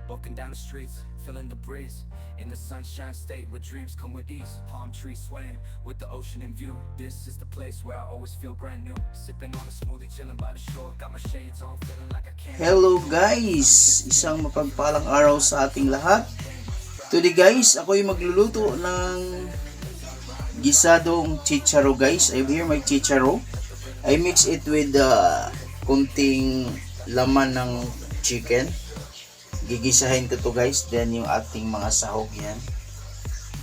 walking down the streets, feeling the breeze. In the sunshine state where dreams come with ease. Palm trees swaying with the ocean in view. This is the place where I always feel brand new. Sipping on a smoothie, chilling by the shore. Got my shades on, feeling like I can't. Hello guys! Isang mapagpalang araw sa ating lahat. Today guys, ako yung magluluto ng gisadong chicharo guys. I have here my chicharo. I mix it with kunting laman ng chicken. Gigisahin ko to guys. Then yung ating mga sahog yan.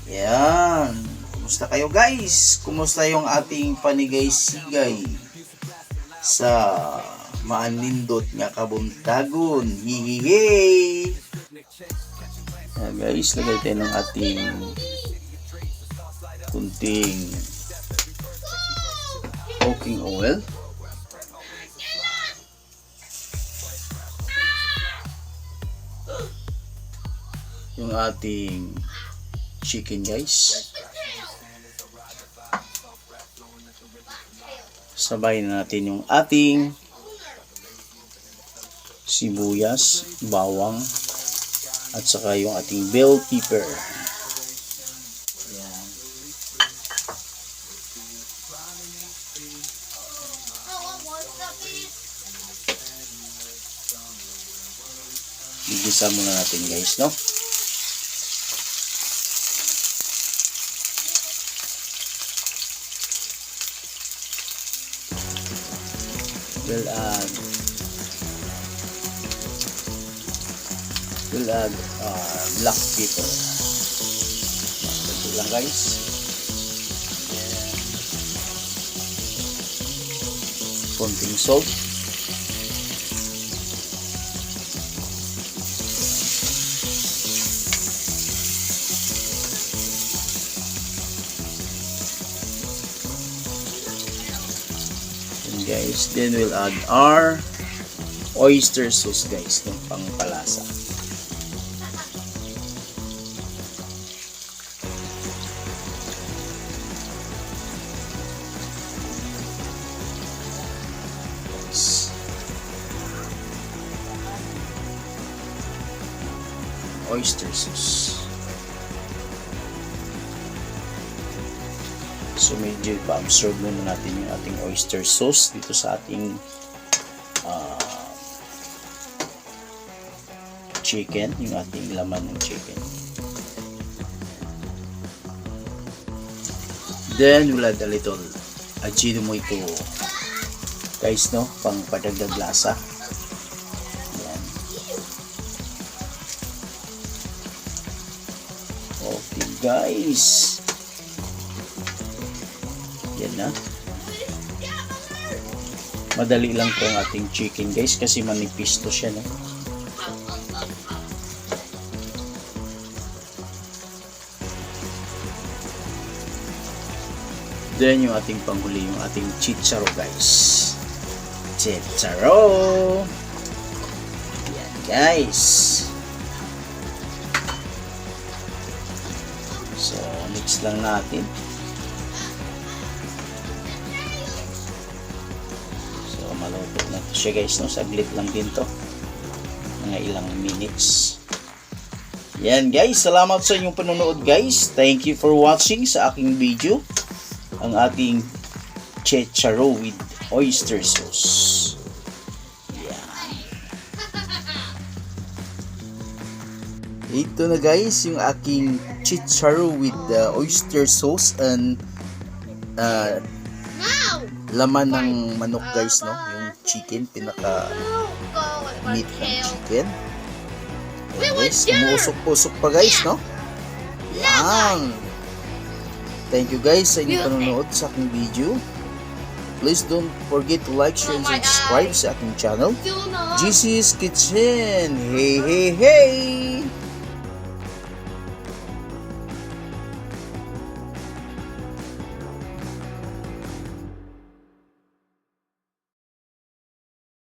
Yan. Kumusta kayo guys? Kumusta yung ating panigay-sigay sa maanindot nga kabuntagon? Hihihi! Yan guys, lagay tayo ng ating kunting cooking oil. Yung ating chicken guys. Sabay na natin yung ating sibuyas, bawang, at saka yung ating bell pepper. Ayan. Igisa muna natin guys, no? We'll add black pepper. Ito lang guys. Konting salt. And guys, then we'll add our oyster sauce guys, ng pangpalasa. Oyster sauce. So medyo pa-absorb muna natin yung ating oyster sauce dito sa ating chicken, yung ating laman ng chicken. Then we'll add a little ajinomoto guys, no, pang padagdag lasa. Yan. Okay guys, yan na. Madali lang to ang ating chicken guys kasi manipis to siya, no? Then yung ating panghuli, yung ating chicharo guys. Chicharo. Yan guys. So mix lang natin. So maluto na siya guys, no? Saglit lang din to. Mga ilang minutes. Yan guys, salamat sa inyong panonood guys. Thank you for watching sa aking video. Ang ating chicharo with oyster sauce. Yan. Ito na guys yung aking chicharo with oyster sauce and laman ng manok guys, no? Yung chicken, pinaka meat ng chicken. Ayan, guys, umuusok-usok pa guys, no? Yan. Thank you guys sa inyong panonood sa aking video. Please don't forget to like, share, and subscribe sa aking channel, GC's Kitchen. Hey, hey, hey!